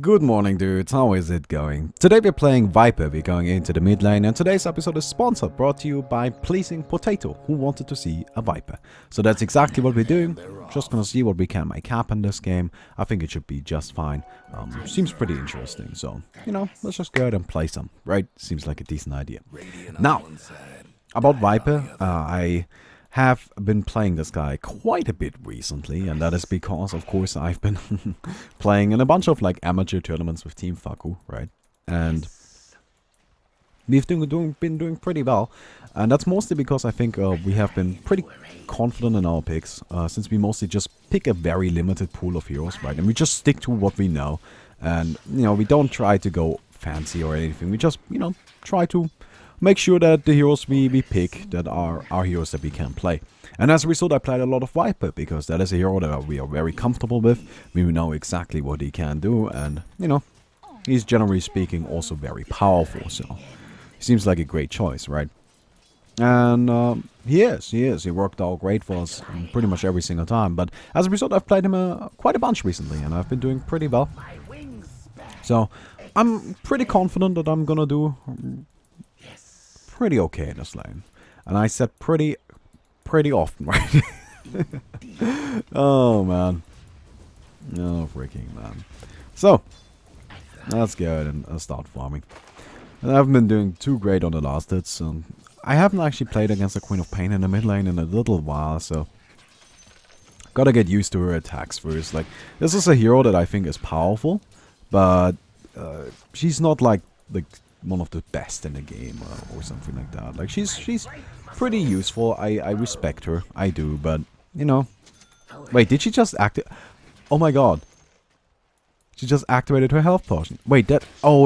Good morning, dudes. How is it going? Today we're playing Viper. We're going into the mid lane, and today's episode is sponsored, brought to you by Pleasing Potato, who wanted to see a Viper. So that's exactly what we're doing. Just gonna see what we can make happen this game. I think it should be just fine. Seems pretty interesting, so, let's just go ahead and play some, right? Seems like a decent idea. Now, about Viper, I have been playing this guy quite a bit recently, and that is because, of course, I've been playing in a bunch of like amateur tournaments with Team Faku, right? And we've been doing pretty well, and that's mostly because I think we have been pretty confident in our picks, since we mostly just pick a very limited pool of heroes, right? And we just stick to what we know, and we don't try to go fancy or anything. We just try to make sure that the heroes we pick that are our heroes that we can play. And as a result, I played a lot of Viper, because that is a hero that we are very comfortable with. We know exactly what he can do, and, he's generally speaking also very powerful, so he seems like a great choice, right? And he is. He worked out great for us pretty much every single time. But as a result, I've played him quite a bunch recently, and I've been doing pretty well. So I'm pretty confident that I'm gonna do pretty okay in this lane. And I said pretty often, right? Oh, man. Oh, freaking man. So, let's go ahead and start farming. And I haven't been doing too great on the last hits. I haven't actually played against the Queen of Pain in the mid lane in a little while, so gotta get used to her attacks first. Like, this is a hero that I think is powerful, but she's not like one of the best in the game or something like that. Like, she's pretty useful. I respect her. I do, but wait, did she just oh my god. She just activated her health potion. Wait, it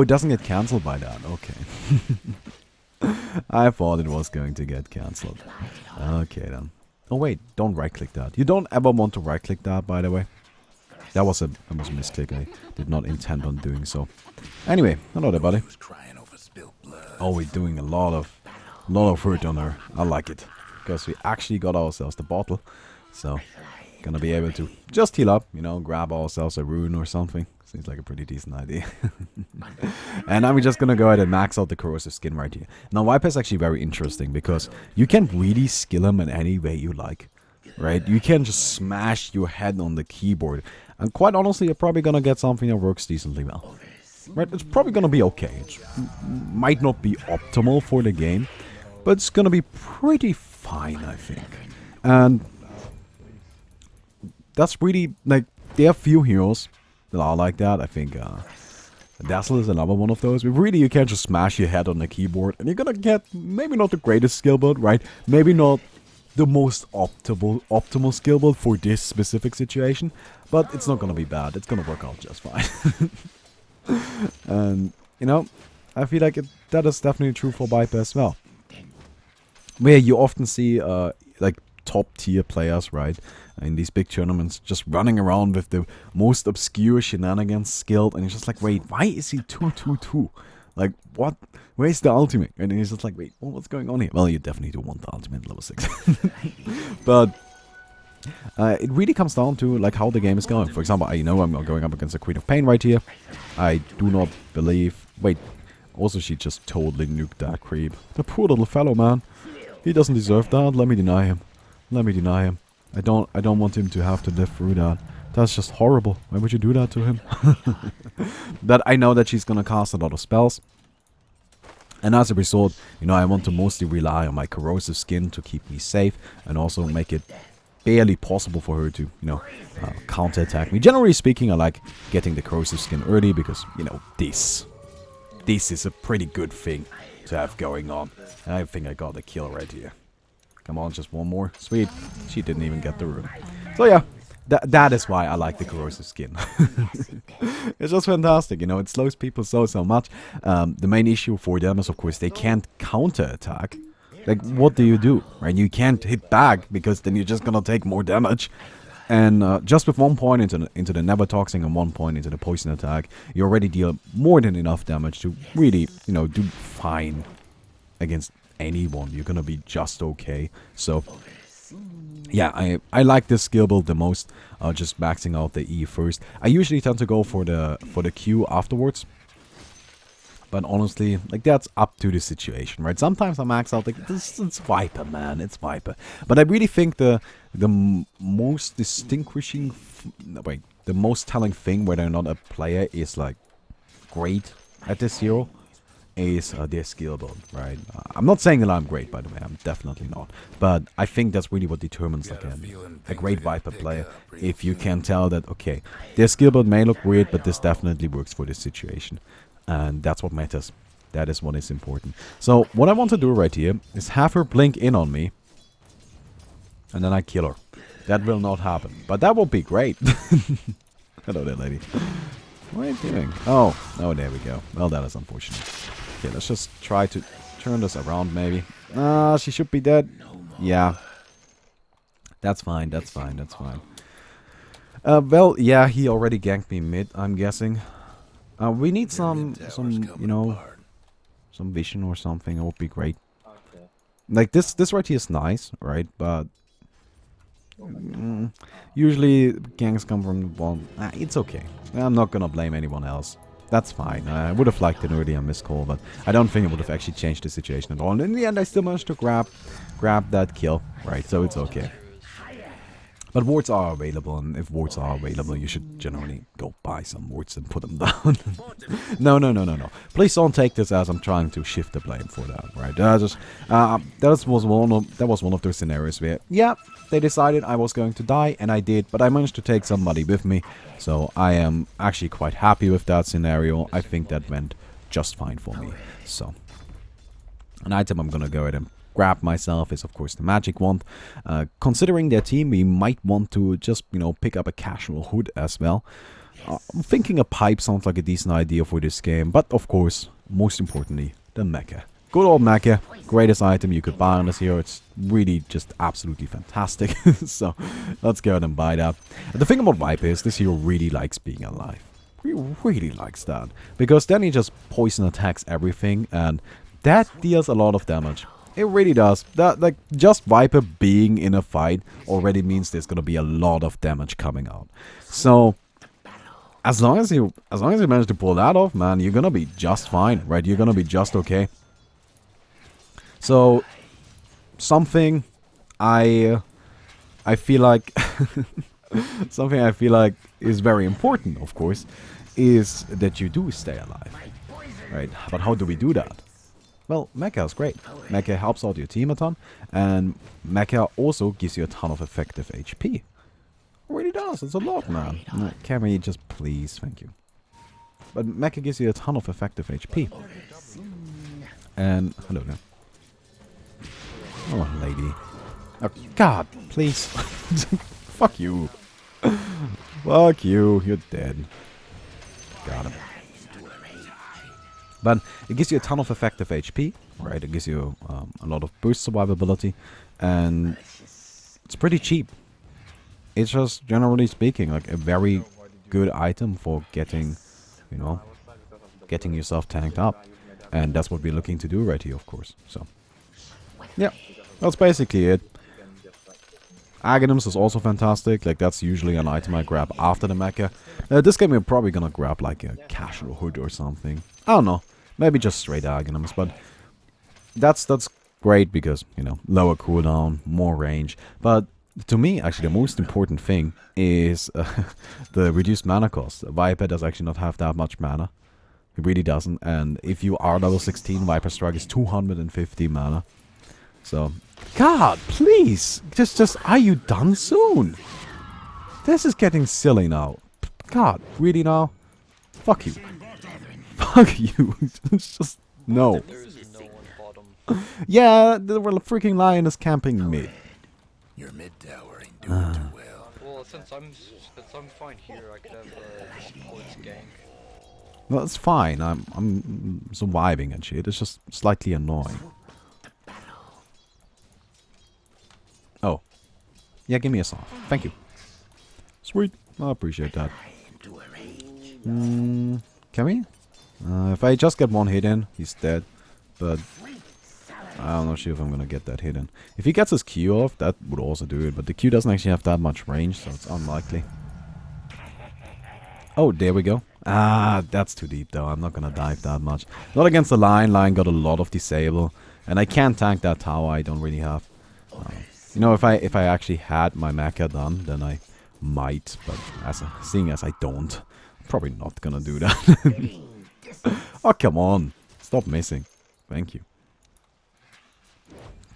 doesn't get cancelled by that. Okay. I thought it was going to get cancelled. Okay then. Oh wait, don't right click that. You don't ever want to right click that, by the way. That was a mistake. I did not intend on doing so. Anyway, hello there, buddy. Oh, we're doing a lot of hurt on her. I like it, because we actually got ourselves the bottle. So, gonna be able to just heal up, grab ourselves a rune or something. Seems like a pretty decent idea. And now we're just gonna go ahead and max out the corrosive skin right here. Now, Viper is actually very interesting, because you can really skill him in any way you like, right? You can just smash your head on the keyboard, and quite honestly, you're probably gonna get something that works decently well. Right, it's probably gonna be okay. It might not be optimal for the game, but it's gonna be pretty fine, I think. And that's really, like, there are few heroes that are like that. I think Dazzle is another one of those. But really, you can't just smash your head on the keyboard, and you're gonna get maybe not the greatest skill build, right? Maybe not the most optimal skill build for this specific situation, but it's not gonna be bad. It's gonna work out just fine. And, I feel like that is definitely true for Viper as well. Where you often see, like, top tier players, right, in these big tournaments, just running around with the most obscure shenanigans skilled, and you're just like, wait, why is he 2-2-2? Like, what? Where's the ultimate? And he's just like, wait, what's going on here? Well, you definitely do want the ultimate level 6. But it really comes down to, like, how the game is going. For example, I know I'm going up against a Queen of Pain right here. I do not believe... Wait, also she just totally nuked that creep. The poor little fellow, man. He doesn't deserve that. Let me deny him. Let me deny him. I don't want him to have to live through that. That's just horrible. Why would you do that to him? But I know that she's gonna cast a lot of spells. And as a result, I want to mostly rely on my corrosive skin to keep me safe, and also make it barely possible for her to, counter-attack me. Generally speaking, I like getting the corrosive skin early, because, this is a pretty good thing to have going on. And I think I got the kill right here. Come on, just one more. Sweet. She didn't even get the rune. So yeah, that is why I like the corrosive skin. It's just fantastic, it slows people so much. The main issue for them is, of course, they can't counter-attack. Like, what do? Right? You can't hit back, because then you're just gonna take more damage. And just with 1 point into the Never Toxin and 1 point into the Poison attack, you already deal more than enough damage to really, do fine against anyone. You're gonna be just okay. So, yeah, I like this skill build the most. Just maxing out the E first. I usually tend to go for the Q afterwards. But honestly, like, that's up to the situation, right? Sometimes I max out, like, it's Viper, man, it's Viper. But I really think the most distinguishing, the most telling thing whether or not a player is, like, great at this hero is their skill build, right? I'm not saying that I'm great, by the way, I'm definitely not. But I think that's really what determines, like, a great Viper player. If you can tell that, okay, their skill build may look weird, but this definitely works for this situation. And that's what matters. That is what is important. So what I want to do right here is have her blink in on me. And then I kill her. That will not happen. But that will be great. Hello there, lady. What are you doing? Oh, there we go. Well, that is unfortunate. Okay, let's just try to turn this around maybe. She should be dead. Yeah. That's fine, that's fine, that's fine. Well, yeah, he already ganked me mid, I'm guessing. We need some, you know, some vision or something. It would be great. Okay. Like, this right here is nice, right? But usually ganks come from one. It's okay. I'm not gonna blame anyone else. That's fine. I would have liked an earlier miscall, but I don't think it would have actually changed the situation at all. And in the end, I still managed to grab that kill, right? So it's okay. But wards are available, and if wards are available, you should generally go buy some wards and put them down. No. Please don't take this as I'm trying to shift the blame for that, right? That was one of those scenarios where, yeah, they decided I was going to die, and I did, but I managed to take somebody with me, so I am actually quite happy with that scenario. I think that went just fine for me. So, an item I'm gonna go ahead and grab myself is, of course, the magic wand. Considering their team, we might want to just, you know, pick up a casual hood as well. I'm thinking a pipe sounds like a decent idea for this game, but of course, most importantly, the mecha. Good old mecha, greatest item you could buy on this hero. It's really just absolutely fantastic. So let's go ahead and buy that. And the thing about Viper is this hero really likes being alive. He really likes that, because then he just poison attacks everything, and that deals a lot of damage. It really does. That, like, just Viper being in a fight already means there's gonna be a lot of damage coming out. So as long as you manage to pull that off, man, you're gonna be just fine, right? You're gonna be just okay. So something I feel like something I feel like is very important, of course, is that you do stay alive, right? But how do we do that? Well, mecha is great. Mecha helps out your team a ton, and mecha also gives you a ton of effective HP. It really does, it's a lot, man. Can we just please, thank you. But mecha gives you a ton of effective HP. And, hello there. Oh, lady. Oh, God, please. Fuck you. Fuck you, you're dead. Got him. But it gives you a ton of effective HP, right? It gives you a lot of burst survivability, and it's pretty cheap. It's just, generally speaking, like a very good item for getting, you know, getting yourself tanked up. And that's what we're looking to do right here, of course. So, yeah, that's basically it. Aghanim's is also fantastic. Like, that's usually an item I grab after the mecha. This game we're probably gonna grab like a casual hood or something. I don't know. Maybe just straight Aghanims, but that's great because, you know, lower cooldown, more range. But to me, actually, the most important thing is the reduced mana cost. Viper does actually not have that much mana. It really doesn't. And if you are level 16, Viper Strike is 250 mana. So, God, please! Just, are you done soon? This is getting silly now. God, really now? Fuck you. Fuck you. It's just, no. Yeah, the freaking lion is camping mid. Your mid tower ain't doing too well. Well, since I'm fine here, I could have supports gank. Well, it's fine. I'm surviving and shit. It's just slightly annoying. Oh. Yeah, give me a soft. Thank you. Sweet. I appreciate that. Can we? If I just get one hit in, he's dead. But I'm not sure if I'm gonna get that hit in. If he gets his Q off, that would also do it. But the Q doesn't actually have that much range, so it's unlikely. Oh, there we go. Ah, that's too deep though. I'm not gonna dive that much. Not against the line. Line got a lot of disable. And I can't tank that tower. I don't really have. You know, if I actually had my mecha done, then I might. But seeing as I don't, I'm probably not gonna do that. Oh, come on. Stop missing. Thank you.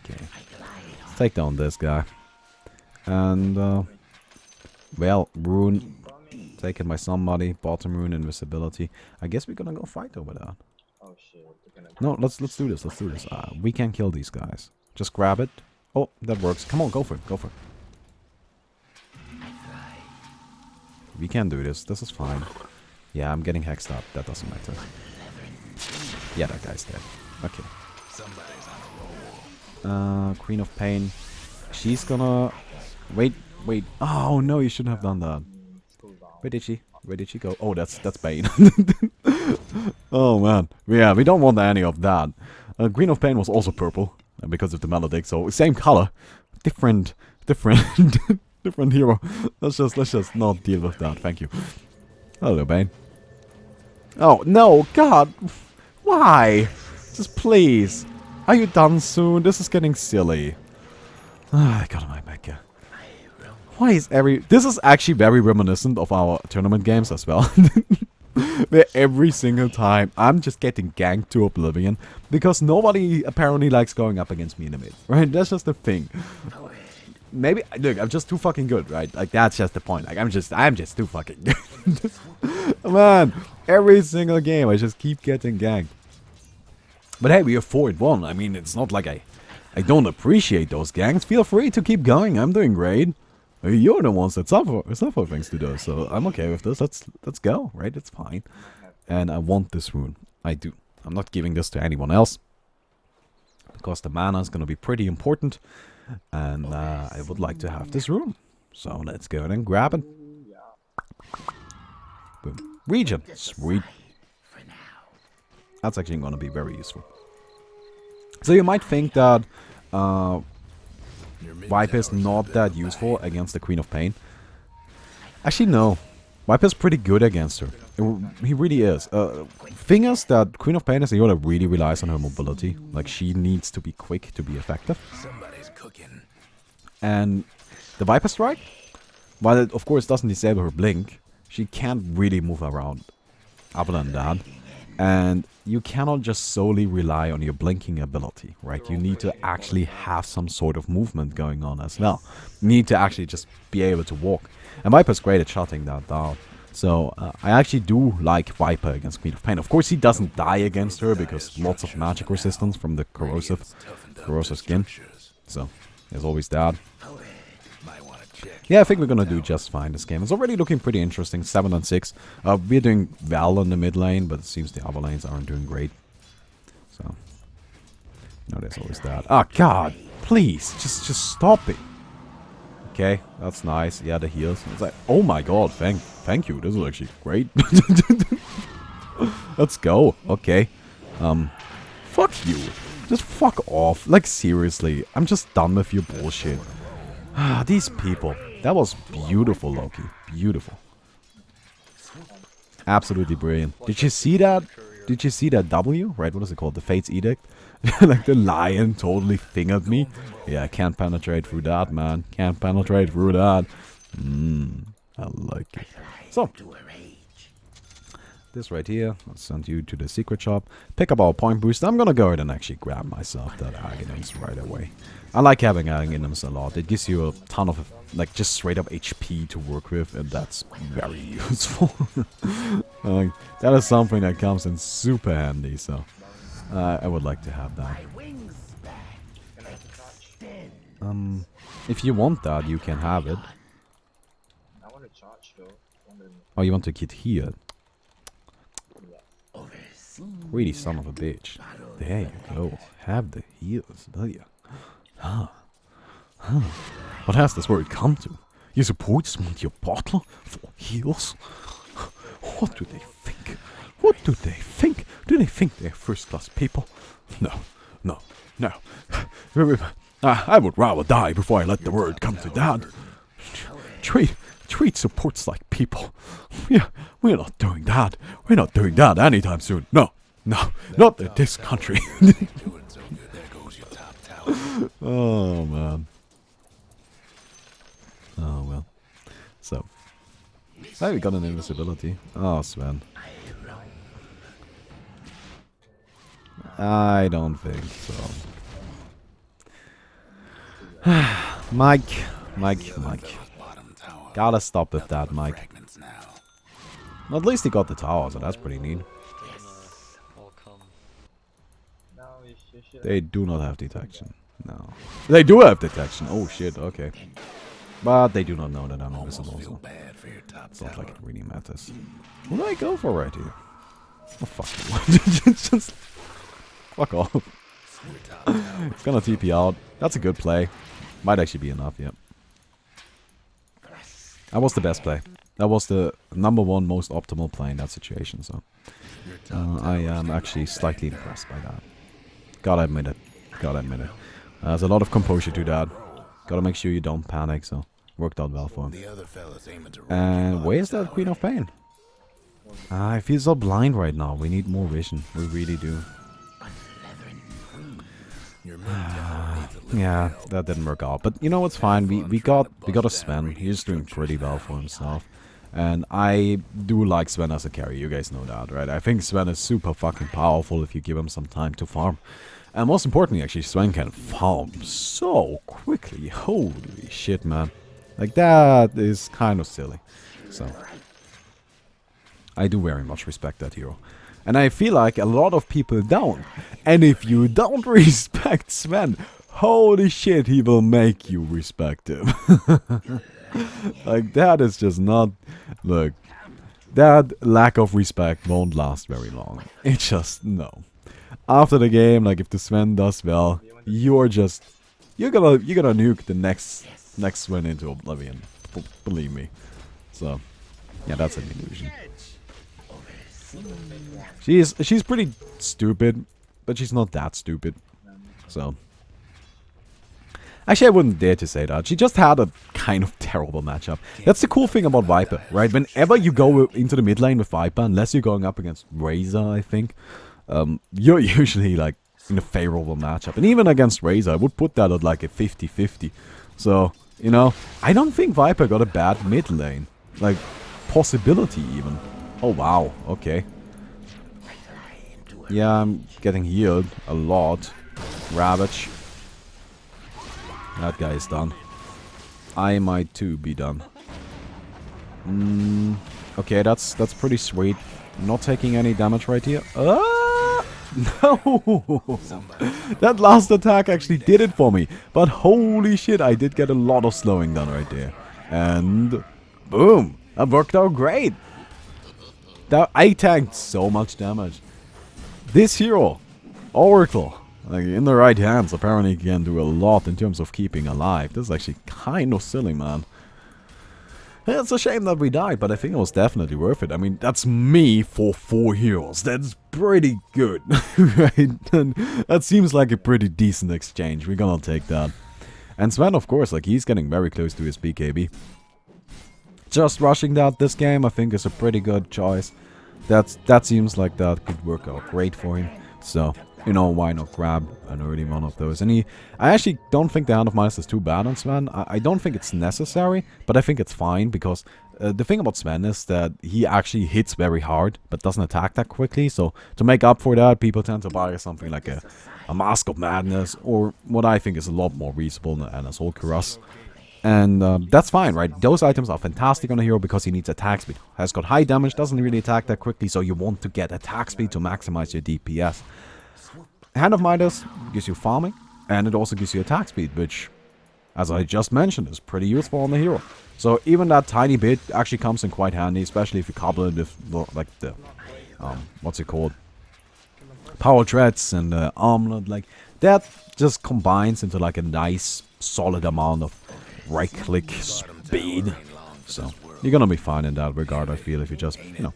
Okay. Let's take down this guy. And, well, rune taken by somebody. Bottom rune, invisibility. I guess we're gonna go fight over that. No, let's do this. Let's do this. We can kill these guys. Just grab it. Oh, that works. Come on, go for it. Go for it. We can do this. This is fine. Yeah, I'm getting hexed up. That doesn't matter. Yeah, that guy's dead. Okay. Queen of Pain. She's gonna... Wait. Oh, no, you shouldn't have done that. Where did she? Where did she go? Oh, that's Bane. Oh, man. Yeah, we don't want any of that. Queen of Pain was also purple. Because of the Maledict, so same color. Different different hero. Let's just not deal with that. Thank you. Hello, Bane. Oh, no, God. Why? Just please. Are you done soon? This is getting silly. I got my mecha. Why is this is actually very reminiscent of our tournament games as well. Where every single time I'm just getting ganked to oblivion because nobody apparently likes going up against Minimis, right? That's just the thing. Maybe look, I'm just too fucking good, right? Like that's just the point. Like I'm just too fucking good. Man, every single game I just keep getting ganked. But hey, we are 4-1. I mean, it's not like I don't appreciate those ganks. Feel free to keep going. I'm doing great. You're the ones that suffer things to do, so I'm okay with this. Let's go, right? It's fine. And I want this rune. I do. I'm not giving this to anyone else. Because the mana is going to be pretty important. And I would like to have this rune. So let's go ahead and grab it. Boom. Region. Sweet. That's actually going to be very useful. So you might think that... Viper is not that useful against the Queen of Pain. Actually, no. Viper's pretty good against her. He really is. Thing is that Queen of Pain is a hero that really relies on her mobility. Like, she needs to be quick to be effective. Somebody's cooking. And the Viper Strike, while it of course doesn't disable her blink, she can't really move around other than that. And you cannot just solely rely on your blinking ability, right? You need to actually have some sort of movement going on as well. You need to actually just be able to walk. And Viper's great at shutting that down. So I actually do like Viper against Queen of Pain. Of course he doesn't die against her because lots of magic resistance from the corrosive skin. So there's always that. Yeah, I think we're gonna do just fine this game. It's already looking pretty interesting. 7-6. We're doing well in the mid lane, but it seems the other lanes aren't doing great. So, no, there's always that. Oh God, please, just stop it. Okay, that's nice. Yeah, the heals. It's like, oh my God, thank you. This is actually great. Let's go. Okay. Fuck you. Just fuck off. Like seriously, I'm just done with your bullshit. Ah, these people. That was beautiful, Loki. Beautiful. Absolutely brilliant. Did you see that? Did you see that W? Right, what is it called? The Fate's Edict? Like the lion totally fingered me. Yeah, I can't penetrate through that, man. Can't penetrate through that. I like it. So. This right here. I'll send you to the secret shop. Pick up our point boost. I'm gonna go ahead and actually grab myself that Aghanim's right away. I like having Aghanims a lot. It gives you a ton of, like, just straight up HP to work with, and that's very useful. That is something that comes in super handy, so I would like to have that. If you want that, you can have it. Oh, you want to get here? Greedy son of a bitch. There you go. Have the heals, do you? Huh. What has this word come to? You suppose want your bottle for heals? What do they think? What do they think? Do they think they're first-class people? No. no, no. I would rather die before I let the word come to that. Treat supports like people. We're not doing that. We're not doing that anytime soon. No, not in this country. Oh, man. Oh, well. So. Hey, we got an invisibility. Oh, Sven. I don't think so. Mike. Gotta stop with that, Mike. At least he got the tower, so that's pretty neat. I'll come. They do not have detection. No. They do have detection. Oh shit, okay. But they do not know that I'm invisible, so it's not like it really matters. What do I go for right here? Oh fuck you. Just fuck off. It's gonna TP out. That's a good play. Might actually be enough, yep. That was the best play. That was the #1 most optimal play in that situation, so I am actually slightly impressed by that. Gotta admit it. There's a lot of composure to that. Gotta make sure you don't panic, so worked out well for him. And where's that Queen of Pain? I feel so blind right now. We need more vision. We really do. Yeah, that didn't work out. But you know what's fine. We got a Sven. He's doing pretty well for himself. And I do like Sven as a carry. You guys know that, right? I think Sven is super fucking powerful if you give him some time to farm. And most importantly, actually, Sven can farm so quickly. Holy shit, man. Like, that is kind of silly. So, I do very much respect that hero. And I feel like a lot of people don't. And if you don't respect Sven, holy shit, he will make you respect him. Like, that is just not... Look, that lack of respect won't last very long. It just... No. After the game, like, if the Sven does well, you're gonna nuke the next Sven into oblivion. Believe me. So, yeah, that's an illusion. She's pretty stupid, but she's not that stupid. So, actually, I wouldn't dare to say that. She just had a kind of terrible matchup. That's the cool thing about Viper, right? Whenever you go into the mid lane with Viper, unless you're going up against Razor, I think, you're usually like in a favorable matchup. And even against Razor, I would put that at like a 50-50. So, you know, I don't think Viper got a bad mid lane. Like, possibility even. Oh, wow. Okay. Yeah, I'm getting healed a lot. Ravage. That guy is done. I might too be done. Okay, that's pretty sweet. Not taking any damage right here. No! That last attack actually did it for me. But holy shit, I did get a lot of slowing done right there. And boom! That worked out great. I tanked so much damage. This hero, Oracle, like in the right hands, apparently can do a lot in terms of keeping alive. This is actually kind of silly, man. It's a shame that we died, but I think it was definitely worth it. I mean, that's me for 4 heroes. That's pretty good, right? And that seems like a pretty decent exchange. We're gonna take that. And Sven, of course, like he's getting very close to his BKB. Just rushing that this game, I think, is a pretty good choice. That seems like that could work out great for him. So, you know, why not grab an early one of those? And I actually don't think the Hand of Midas is too bad on Sven. I don't think it's necessary, but I think it's fine because the thing about Sven is that he actually hits very hard, but doesn't attack that quickly. So, to make up for that, people tend to buy something like a Mask of Madness, or what I think is a lot more reasonable, an Assault Cuirass. And that's fine, right? Those items are fantastic on a hero because he needs attack speed. Has got high damage, doesn't really attack that quickly, so you want to get attack speed to maximize your DPS. Hand of Midas gives you farming, and it also gives you attack speed, which, as I just mentioned, is pretty useful on the hero. So even that tiny bit actually comes in quite handy, especially if you couple it with, like, the, what's it called? Power Treads and Armlet, like, that just combines into, like, a nice, solid amount of right-click speed. So, you're gonna be fine in that regard, I feel, if you just, you know,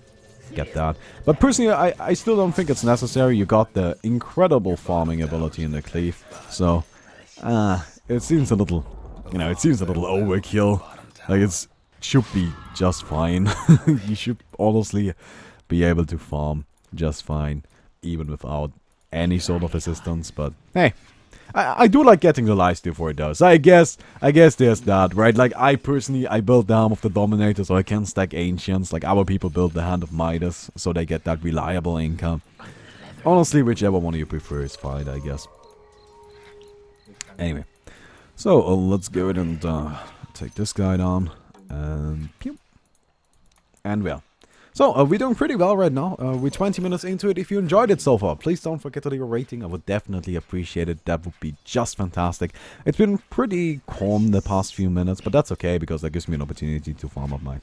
get that. But personally, I still don't think it's necessary. You got the incredible farming ability in the cleave, so it seems a little, you know, it seems a little overkill. Like should be just fine. You should honestly be able to farm just fine, even without any sort of assistance. But hey, I do like getting the lifesteal for it though. So I guess there's that, right? Like I personally, I built the Arm of the Dominator so I can stack Ancients. Like other people build the Hand of Midas so they get that reliable income. Honestly, whichever one you prefer is fine, I guess. Anyway, so let's go ahead and take this guy down. And pew. And well. So, we're doing pretty well right now. We're 20 minutes into it. If you enjoyed it so far, please don't forget to leave a rating. I would definitely appreciate it. That would be just fantastic. It's been pretty calm the past few minutes, but that's okay because that gives me an opportunity to farm up my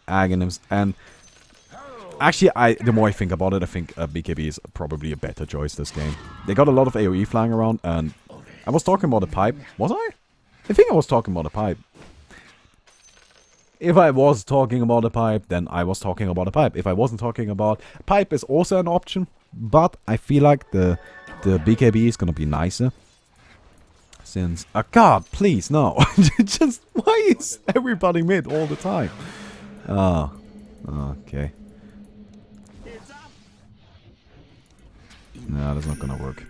Aghanims. And actually, the more I think about it, I think BKB is probably a better choice this game. They got a lot of AoE flying around, and I was talking about a pipe. Was I? I think I was talking about a pipe. If I was talking about a pipe, then I was talking about a pipe. If I wasn't talking about pipe is also an option, but I feel like the BKB is gonna be nicer. Since God, please no, just why is everybody mid all the time? Okay. No, that's not gonna work.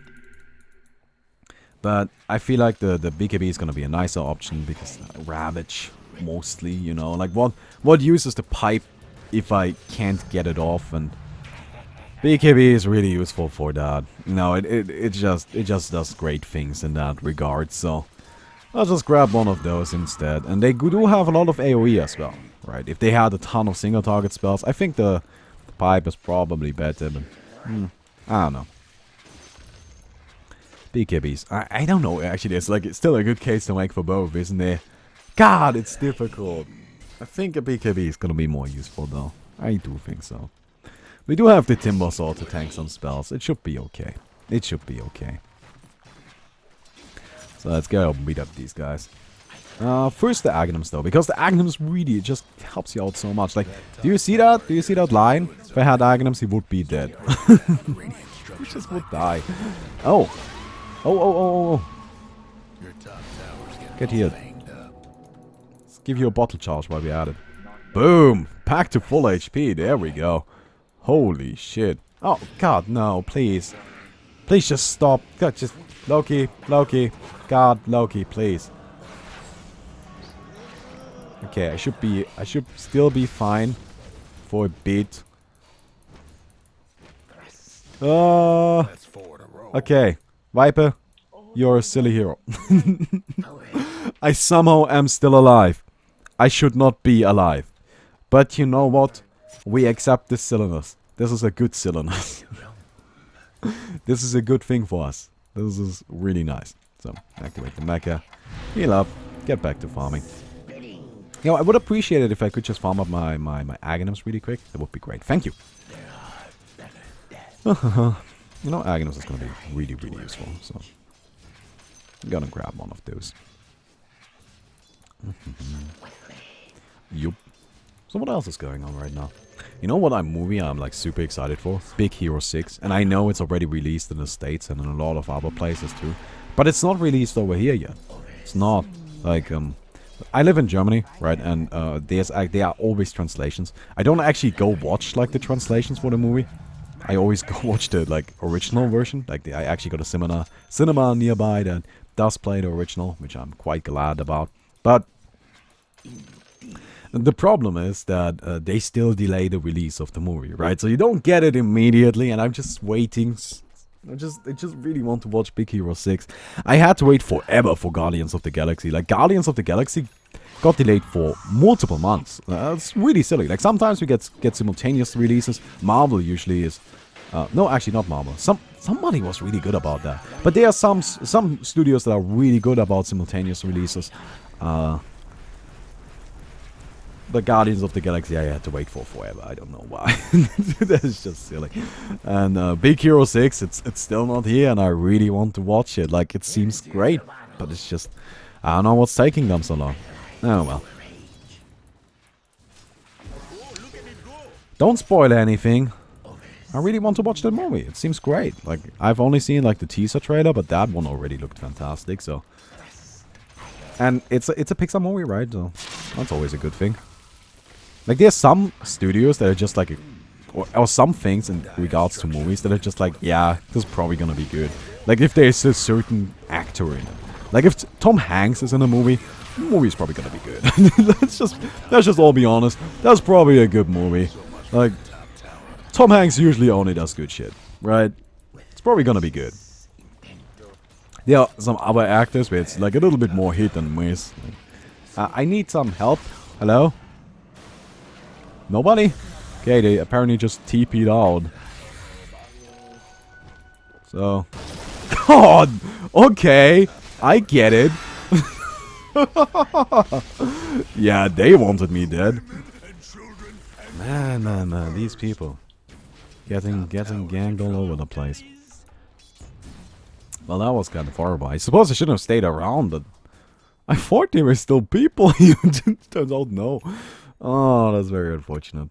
But I feel like the BKB is gonna be a nicer option because Ravage. Mostly, you know, like what uses the pipe if I can't get it off, and BKB is really useful for that. You know, it just does great things in that regard. So I'll just grab one of those instead. And they do have a lot of AoE as well, right? If they had a ton of single target spells, I think the pipe is probably better. But I don't know. BKBs, I don't know. Actually, it's like it's still a good case to make for both, isn't there? God, it's difficult. I think a BKB is gonna be more useful though. I do think so. We do have the Timber Saw to tank some spells. It should be okay. It should be okay. So let's go beat up these guys. First the Aghanims though, because the Aghanims really just helps you out so much. Like, do you see that? Do you see that line? If I had Aghanims, he would be dead. He just would die. Oh. Oh. Get here. Give you a bottle charge while we're at it. Boom! Back to full HP. There we go. Holy shit. Oh, God, no, please. Please just stop. God, just... Loki. God, Loki, please. Okay, I should still be fine for a bit. Okay. Viper, you're a silly hero. I somehow am still alive. I should not be alive. But you know what? We accept this silliness. This is a good silliness. This is a good thing for us. This is really nice. So, activate the mecha. Heal up. Get back to farming. You know, I would appreciate it if I could just farm up my Aghanims really quick. That would be great. Thank you. You know, Aghanims is going to be really, really useful. So, I'm gonna grab one of those. Yup. So what else is going on right now? You know what movie I'm like super excited for? Big Hero 6. And I know it's already released in the States and in a lot of other places too. But it's not released over here yet. It's not. Like, I live in Germany, right? And there are always translations. I don't actually go watch like the translations for the movie. I always go watch the like original version. Like I actually got a cinema nearby that does play the original, which I'm quite glad about. But the problem is that they still delay the release of the movie, right? So you don't get it immediately, and I'm just waiting. I just really want to watch Big Hero 6. I had to wait forever for Guardians of the Galaxy. Like, Guardians of the Galaxy got delayed for multiple months. It's really silly. Like, sometimes we get simultaneous releases. Marvel usually is... no, actually not Marvel. Somebody was really good about that. But there are some studios that are really good about simultaneous releases. The Guardians of the Galaxy I had to wait for forever. I don't know why. That is just silly. And Big Hero 6, it's still not here, and I really want to watch it. Like, it seems great, but it's just... I don't know what's taking them so long. Oh well. don't spoil anything. I really want to watch that movie. It seems great. Like, I've only seen like the teaser trailer, but that one already looked fantastic. So, and it's a Pixar movie, right? So that's always a good thing. Like, there's some studios that are just like, or some things in regards to movies that are just like, yeah, this is probably gonna be good. Like, if there's a certain actor in it. Like, if Tom Hanks is in a movie, the movie's probably gonna be good. let's just all be honest. That's probably a good movie. Like, Tom Hanks usually only does good shit, right? It's probably gonna be good. There are some other actors where it's like a little bit more hit than miss. I need some help. Hello? Nobody? Okay, they apparently just TP'd out. So... God! Okay! I get it. Yeah, they wanted me dead. Man, these people. Getting ganged all over the place. Well, that was kind of horrible. I suppose I shouldn't have stayed around, but... I thought there were still people here. Turns out no. Oh, that's very unfortunate.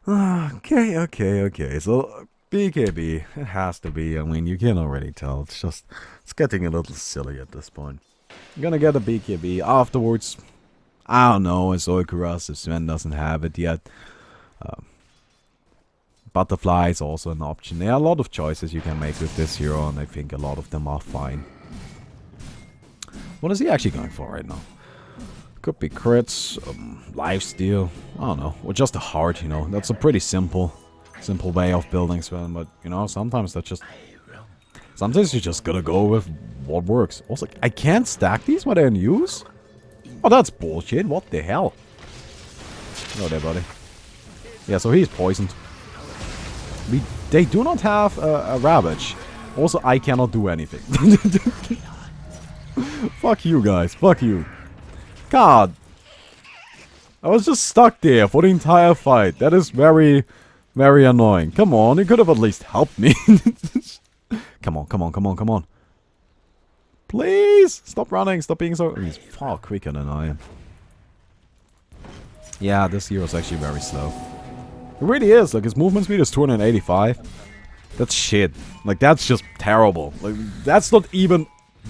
Okay. So, BKB. It has to be. I mean, you can already tell. It's getting a little silly at this point. I'm gonna get a BKB afterwards. I don't know, as Oikuras if Sven doesn't have it yet. Butterfly is also an option. There are a lot of choices you can make with this hero, and I think a lot of them are fine. What is he actually going for right now? Could be crits, lifesteal, I don't know, or just a heart, you know. That's a pretty simple way of building Sven, but, you know, sometimes you just gotta go with what works. Also, I can't stack these when they're in use? Oh, that's bullshit. What the hell? Oh, there, buddy. Yeah, so he's poisoned. They do not have a Ravage. Also, I cannot do anything. Fuck you guys. Fuck you. God. I was just stuck there for the entire fight. That is very, very annoying. Come on, you could have at least helped me. Come on. Please! Stop running, stop being so... He's far quicker than I am. Yeah, this hero's actually very slow. It really is. Like, his movement speed is 285. That's shit. Like, that's just terrible. Like, that's not even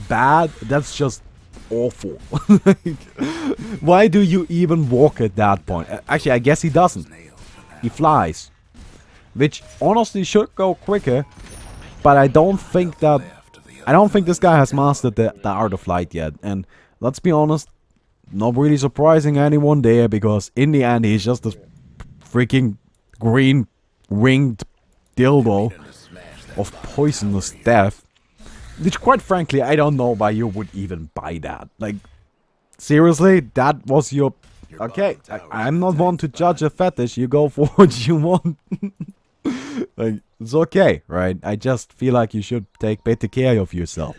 bad. That's just awful. Like, why do you even walk at that point? Actually, I guess he doesn't. He flies. Which, honestly, should go quicker. But I don't think this guy has mastered the art of flight yet. And let's be honest, not really surprising anyone there, because in the end he's just this freaking green ringed dildo of poisonous death. Which, quite frankly, I don't know why you would even buy that. Like, seriously, that was your... Okay, I'm not one to judge a fetish. You go for what you want. Like, it's okay, right? I just feel like you should take better care of yourself.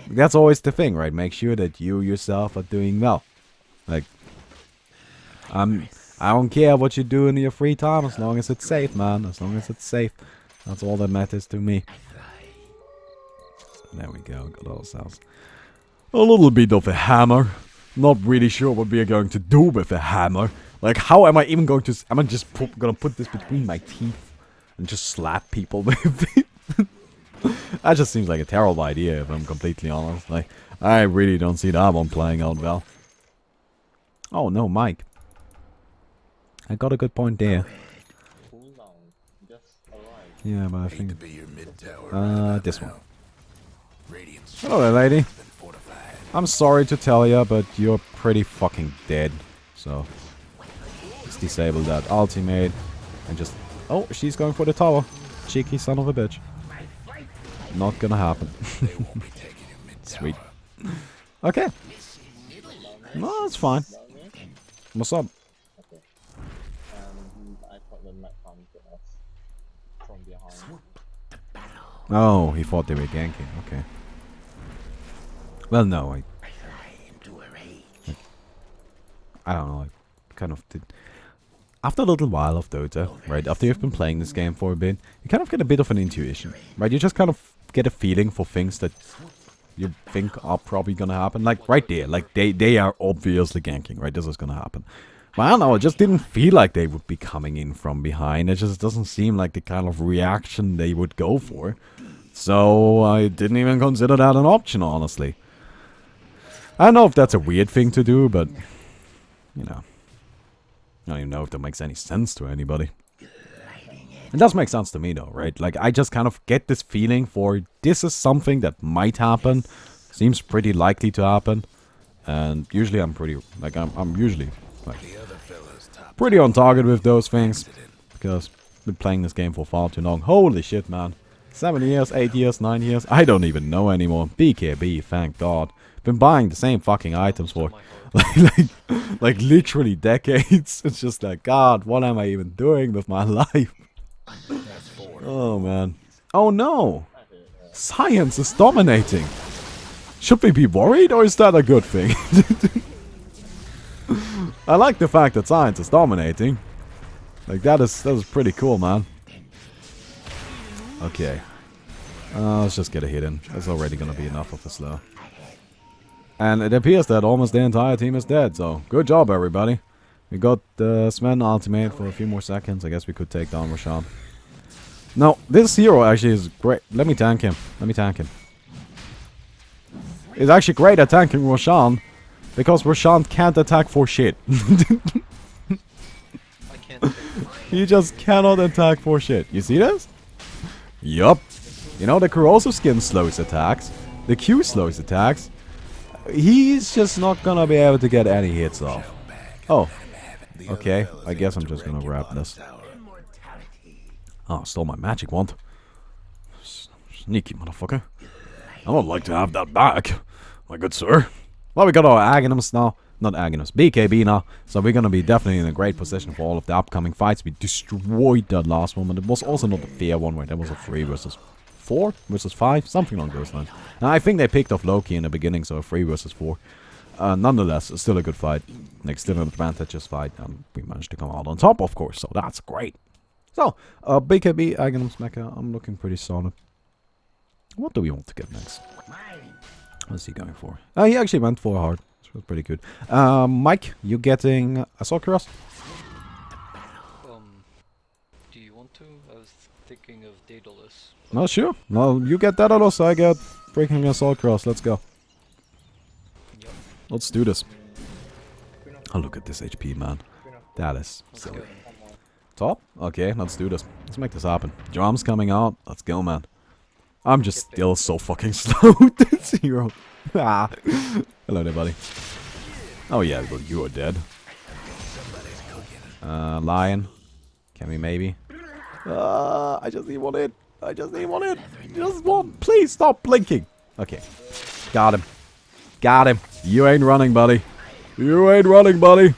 That's always the thing, right? Make sure that you yourself are doing well. Like, I don't care what you do in your free time, as long as it's safe, man. As long as it's safe. That's all that matters to me. There we go, got ourselves a little bit of a hammer. Not really sure what we are going to do with a hammer. Like, how am I even going to... Am I just gonna put this between my teeth and just slap people with it? That just seems like a terrible idea, if I'm completely honest. Like, I really don't see that one playing out well. Oh no, Mike. I got a good point there. Yeah, but I think... this one. Hello there, lady. I'm sorry to tell ya, but you're pretty fucking dead. So, let's disable that ultimate and just... Oh, she's going for the tower. Cheeky son of a bitch. Not gonna happen. Sweet. Okay. No, that's fine. What's up? Oh, he thought they were ganking. Okay. Well, no, I don't know. I kind of did. After a little while of Dota, right? After you've been playing this game for a bit, you kind of get a bit of an intuition, right? You just kind of get a feeling for things that you think are probably gonna happen. Like right there, like they are obviously ganking, right? This is gonna happen. I don't know, it just didn't feel like they would be coming in from behind. It just doesn't seem like the kind of reaction they would go for. So I didn't even consider that an option, honestly. I don't know if that's a weird thing to do, but, you know. I don't even know if that makes any sense to anybody. It does make sense to me though, right? Like, I just kind of get this feeling for this is something that might happen. Seems pretty likely to happen. And usually I'm pretty, like, I'm usually, like, pretty on target with those things. Because I've been playing this game for far too long. Holy shit, man. 7 years, 8 years, 9 years. I don't even know anymore. BKB, thank God. Been buying the same fucking items for like literally decades. It's just like, God, what am I even doing with my life? Oh man. Oh no. Science is dominating. Should we be worried, or is that a good thing? I like the fact that science is dominating. Like, that is pretty cool, man. Okay. Let's just get a hit in. That's already gonna be enough of a slow. And it appears that almost the entire team is dead, so good job, everybody. We got the Sven ultimate for a few more seconds. I guess we could take down Roshan. No, this hero actually is great. Let me tank him. Let me tank him. He's actually great at tanking Roshan, because Roshan can't attack for shit. I can't. He just cannot attack for shit. You see this? Yup. You know, the corrosive skin slows attacks. The Q slows attacks. He's just not gonna be able to get any hits off. Oh. Okay, I guess I'm just gonna grab this. Oh, stole my magic wand. Sneaky motherfucker. I would like to have that back, my good sir. Well, we got our Aghanim's now. Not Aghanim's, BKB now. So we're gonna be definitely in a great position for all of the upcoming fights. We destroyed that last one, and it was also not a fair one, right? That was a 3 versus 4 versus 5, something along those lines. And I think they picked off Loki in the beginning, so a 3 versus 4. Nonetheless, it's still a good fight. Like, still an advantageous fight, and we managed to come out on top, of course, so that's great. So, BKB, Aghanim's Mecha, I'm looking pretty solid. What do we want to get next? What's he going for? He actually went for a hard. Which was pretty good. Mike, you getting Assault Cross? Do you want to? I was thinking of Daedalus. No, sure. No, you get Daedalus, I get freaking Assault Cross. Let's go. Yep. Let's do this. Oh, look at this HP, man. That is silly. Top? Okay, let's do this. Let's make this happen. Drum's coming out. Let's go, man. I'm just still so fucking slow. This hero. Ah. Hello there, buddy. Oh yeah, well, you are dead. Lion. Can we maybe? I just need one hit. I just need one hit. Just one. Please stop blinking. Okay. Got him. Got him. You ain't running, buddy. You ain't running, buddy.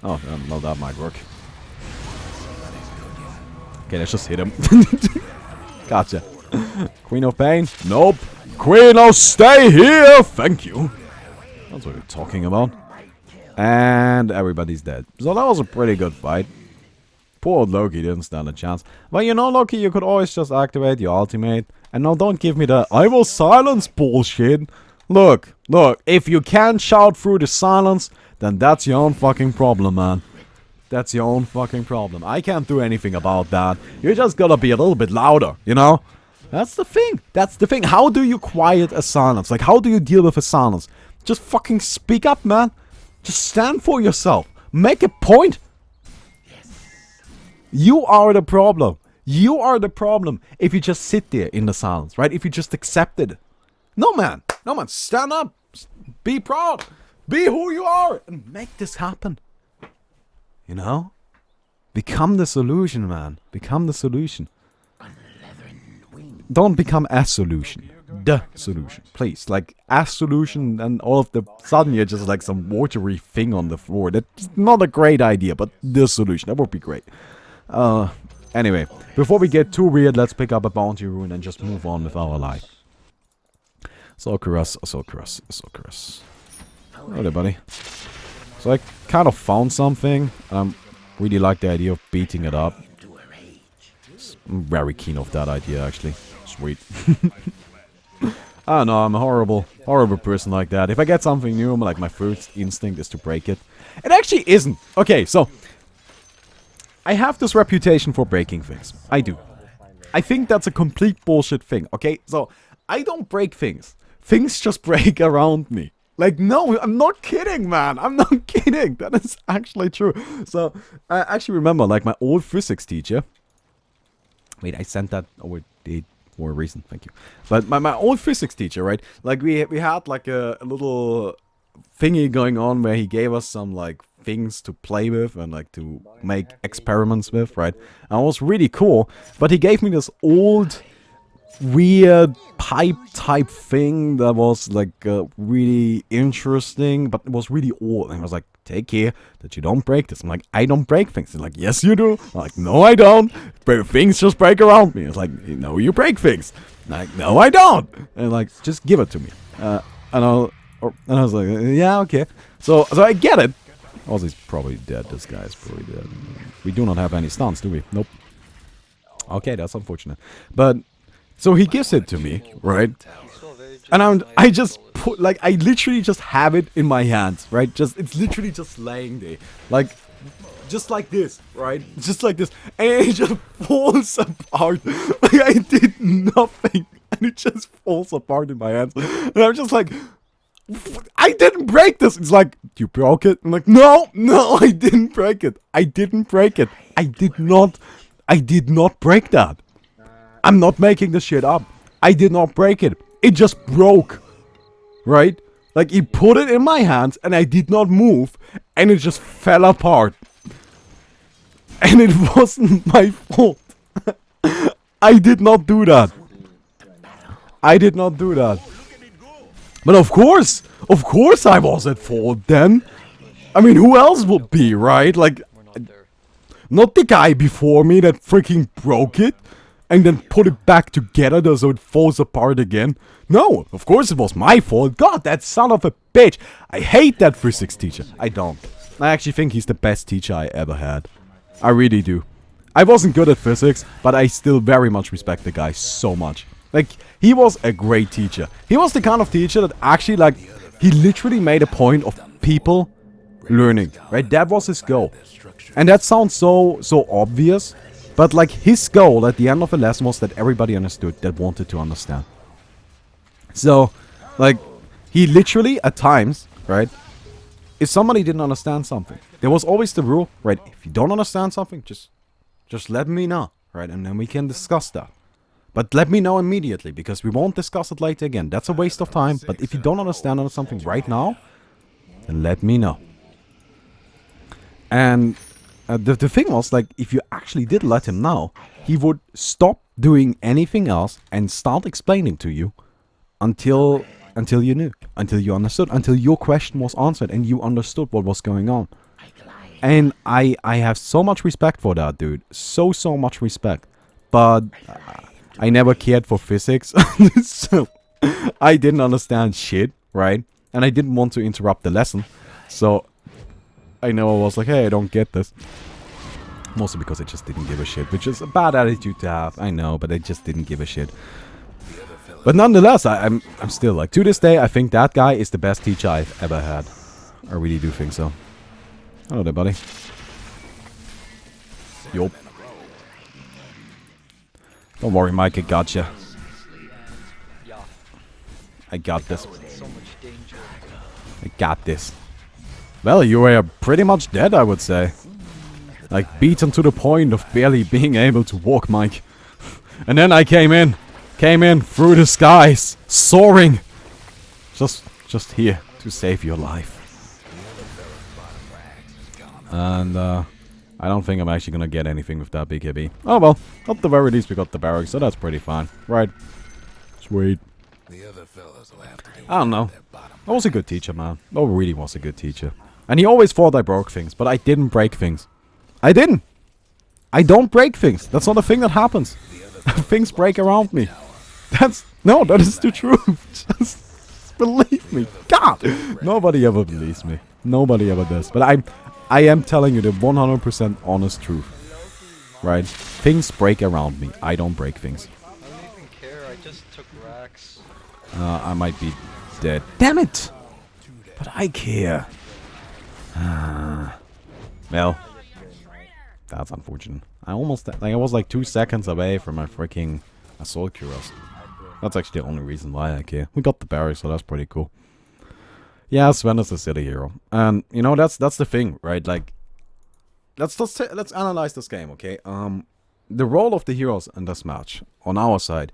Oh, no, that might work. Okay, let's just hit him. Gotcha. Queen of Pain? Nope. Queen of Stay here! Thank you. That's what we're talking about. And everybody's dead. So that was a pretty good fight. Poor old Loki didn't stand a chance. But you know, Loki, you could always just activate your ultimate. And now don't give me the I will silence bullshit. Look, if you can't shout through the silence, then that's your own fucking problem, man. That's your own fucking problem. I can't do anything about that. You just gotta be a little bit louder, you know? That's the thing. That's the thing. How do you quiet a silence? Like, how do you deal with a silence? Just fucking speak up, man. Just stand for yourself. Make a point. You are the problem. You are the problem if you just sit there in the silence, right? If you just accept it. No, man. No, man. Stand up. Be proud. Be who you are. And make this happen. You know? Become the solution, man. Become the solution. Don't become a solution. The solution. Please. Like, a solution and all of the sudden you're just like some watery thing on the floor. That's not a great idea, but the solution. That would be great. Anyway. Before we get too weird, let's pick up a bounty rune and just move on with our life. Assault Cross. Oh there, buddy. So I kind of found something. Really like the idea of beating it up. I'm very keen of that idea, actually. Sweet. I don't know, I'm horrible. Horrible person like that. If I get something new, like my first instinct is to break it. It actually isn't. Okay, so I have this reputation for breaking things. I do. I think that's a complete bullshit thing, okay? So I don't break things. Things just break around me. Like, no, I'm not kidding, man. I'm not kidding. That is actually true. So I actually remember, like, my old physics teacher. Wait, I sent that over for a reason. Thank you. But my old physics teacher, right? Like, we had, like, a little thingy going on where he gave us some, like, things to play with and, like, to make experiments with, right? And it was really cool. But he gave me this old, weird pipe type thing that was, like, really interesting, but it was really old. And I was like, take care that you don't break this. I'm like, I don't break things. He's like, yes, you do. I'm like, no, I don't. Things just break around me. It's like, no, you break things. I'm like, no, I don't. And like, just give it to me. And I was like, yeah, okay. So I get it. Also, he's probably dead. This guy is probably dead. We do not have any stuns, do we? Nope. Okay, that's unfortunate. But so he gives it to me, right? And I just put, like, I literally just have it in my hands, right? It's literally just laying there, like, just like this, right? Just like this, and it just falls apart. Like, I did nothing, and it just falls apart in my hands. And I'm just like, I didn't break this. It's like, you broke it? I'm like, no, I didn't break it. I didn't break it. I did not break that. I'm not making this shit up. I did not break it. It just broke. Right? Like, he put it in my hands and I did not move and it just fell apart. And it wasn't my fault. I did not do that. I did not do that. But of course I was at fault then. I mean, who else would be, right? Like, not the guy before me that freaking broke it and then put it back together so it falls apart again. No, of course it was my fault. God, that son of a bitch. I hate that physics teacher. I don't. I actually think he's the best teacher I ever had. I really do. I wasn't good at physics, but I still very much respect the guy so much. Like, he was a great teacher. He was the kind of teacher that actually, like, he literally made a point of people learning, right? That was his goal. And that sounds so obvious, but, like, his goal at the end of a lesson was that everybody understood that wanted to understand. So, like, he literally, at times, right, if somebody didn't understand something, there was always the rule, right, if you don't understand something, just let me know, right, and then we can discuss that. But let me know immediately, because we won't discuss it later again. That's a waste of time, but if you don't understand something right now, then let me know. And the thing was, like, if you actually did let him know, he would stop doing anything else and start explaining to you until you knew, until you understood, until your question was answered and you understood what was going on. And I have so much respect for that dude. So much respect. But I never cared for physics. So I didn't understand shit, right? And I didn't want to interrupt the lesson. So I know I was like, hey, I don't get this. Mostly because I just didn't give a shit, which is a bad attitude to have. I know, but I just didn't give a shit. But nonetheless, I'm still, like, to this day, I think that guy is the best teacher I've ever had. I really do think so. Hello there, buddy. Yup. Don't worry, Mike, I got you. I got this. I got this. Well, you were pretty much dead, I would say. Like, beaten to the point of barely being able to walk, Mike. And then I came in through the skies, soaring. Just here to save your life. And, I don't think I'm actually gonna get anything with that BKB. Oh well, at the very least we got the barracks, so that's pretty fine. Right. Sweet. I don't know. That was a good teacher, man. That really was a good teacher. And he always thought I broke things, but I didn't break things. I didn't. I don't break things. That's not a thing that happens. Things break around me. That is the truth. Just believe me. God! Nobody ever believes me. Nobody ever does. But I am telling you the 100% honest truth. Right? Things break around me. I don't break things. I don't even care, I just took racks. I might be dead. Damn it! But I care. Well, that's unfortunate. I was like 2 seconds away from my freaking assault cuirass. That's actually the only reason why I care. We got the berry, so that's pretty cool. Yeah, Sven is a city hero, and you know that's the thing, right? Like, let's analyze this game, okay? The role of the heroes in this match on our side,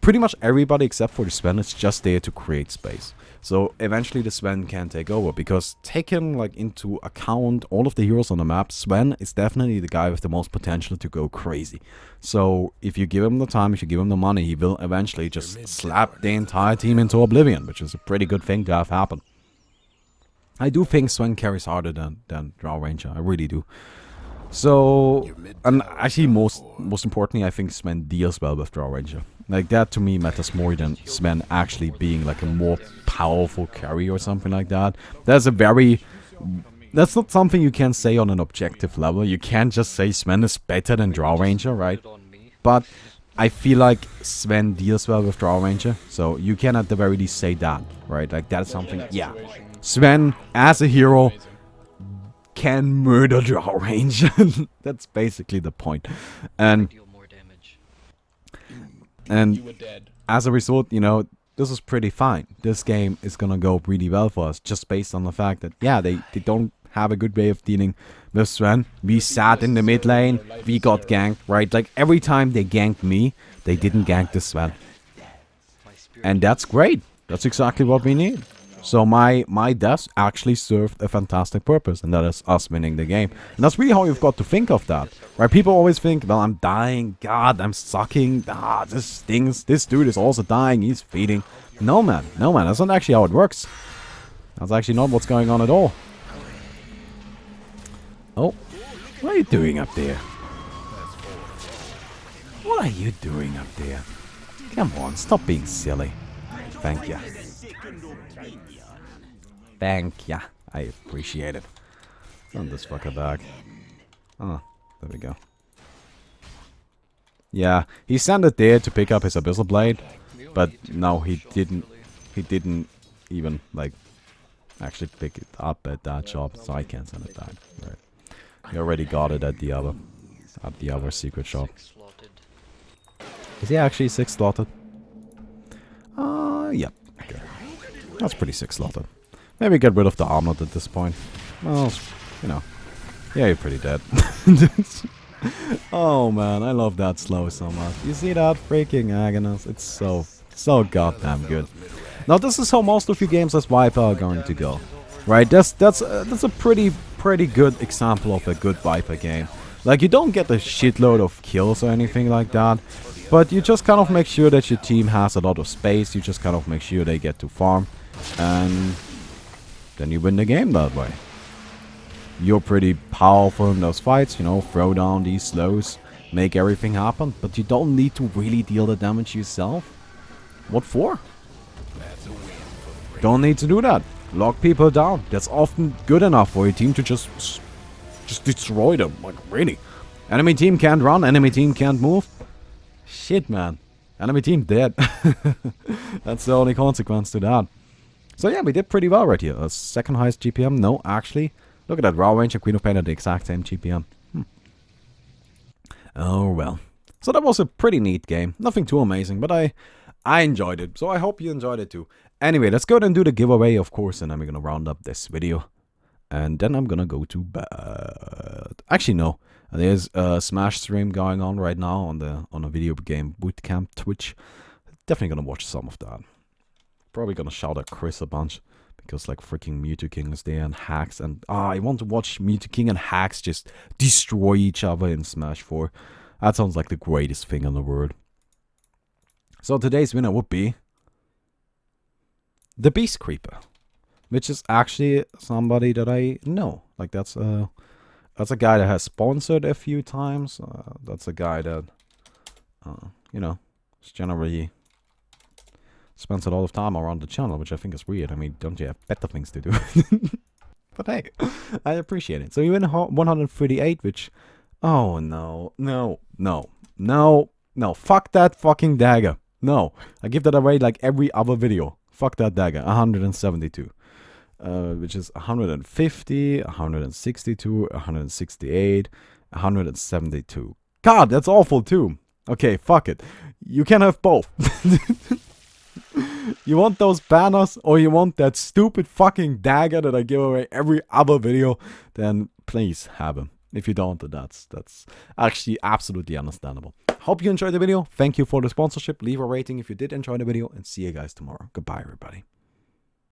pretty much everybody except for the Sven is just there to create space. So eventually the Sven can take over, because taking like into account all of the heroes on the map, Sven is definitely the guy with the most potential to go crazy. So if you give him the time, if you give him the money, he will eventually just slap the entire team into oblivion, which is a pretty good thing to have happen. I do think Sven carries harder than Drow Ranger, I really do. So, and actually most importantly, I think Sven deals well with Drow Ranger. Like, that to me matters more than Sven actually being like a more powerful carry or something like that. That's not something you can say on an objective level. You can't just say Sven is better than Drow Ranger, right? But I feel like Sven deals well with Drow Ranger, so you can at the very least say that, right? Like, that is something, yeah. Sven, as a hero, can murder Drow Ranger. That's basically the point. And as a result, you know, this is pretty fine. This game is gonna go really well for us, just based on the fact that, yeah, they don't have a good way of dealing with Sven. We sat in the mid lane, we got ganked, right? Like, every time they ganked me, they didn't gank the Sven. And that's great. That's exactly what we need. So my death actually served a fantastic purpose, and that is us winning the game. And that's really how you've got to think of that, right? People always think, well, I'm dying, God, I'm sucking, this stings, this dude is also dying, he's feeding. No, man, that's not actually how it works. That's actually not what's going on at all. Oh, what are you doing up there? What are you doing up there? Come on, stop being silly. Thank you. Thank ya. I appreciate it. Send this fucker back. Oh, there we go. Yeah, he sent it there to pick up his Abyssal Blade, but no, he didn't even, like, actually pick it up at that shop, so I can't send it back. Right. He already got it at the other secret shop. Is he actually 6 slotted? Yep. Okay. That's pretty 6 slotted. Maybe get rid of the armlet at this point. Well, you know. Yeah, you're pretty dead. Oh man, I love that slow so much. You see that freaking Agonist? It's so goddamn good. Now this is how most of your games as Viper are going to go. Right? That's a pretty good example of a good Viper game. Like, you don't get a shitload of kills or anything like that, but you just kind of make sure that your team has a lot of space. You just kind of make sure they get to farm, and then you win the game that way. You're pretty powerful in those fights, you know, throw down these slows, make everything happen, but you don't need to really deal the damage yourself. What for? Don't need to do that. Lock people down. That's often good enough for your team to just destroy them. Like, really. Enemy team can't run, enemy team can't move. Shit, man. Enemy team dead. That's the only consequence to that. So yeah, we did pretty well right here. Second highest GPM? No, actually. Look at that. Drow Ranger, Queen of Pain at the exact same GPM. Oh well. So that was a pretty neat game. Nothing too amazing, but I enjoyed it. So I hope you enjoyed it too. Anyway, let's go ahead and do the giveaway, of course, and then we're gonna round up this video. And then I'm gonna go to bed. Actually, no. There's a Smash stream going on right now on a video game bootcamp Twitch. Definitely gonna watch some of that. Probably gonna shout at Chris a bunch, because like freaking Mewtwo King is there and Hacks, and I want to watch Mewtwo King and Hacks just destroy each other in Smash 4. That sounds like the greatest thing in the world. So today's winner would be the Beast Creeper, which is actually somebody that I know. Like, that's a guy that has sponsored a few times. That's a guy that you know, is generally spends a lot of time around the channel, which I think is weird. I mean, don't you have better things to do? But hey, I appreciate it. So you win 138, which... Oh, no. Fuck that fucking dagger. No. I give that away like every other video. Fuck that dagger. 172. Which is 150, 162, 168, 172. God, that's awful too. Okay, fuck it. You can have both. You want those banners or you want that stupid fucking dagger that I give away every other video, then please have them. If you don't, that's actually absolutely understandable. Hope you enjoyed the video. Thank you for the sponsorship. Leave a rating if you did enjoy the video, and see you guys tomorrow. Goodbye, everybody.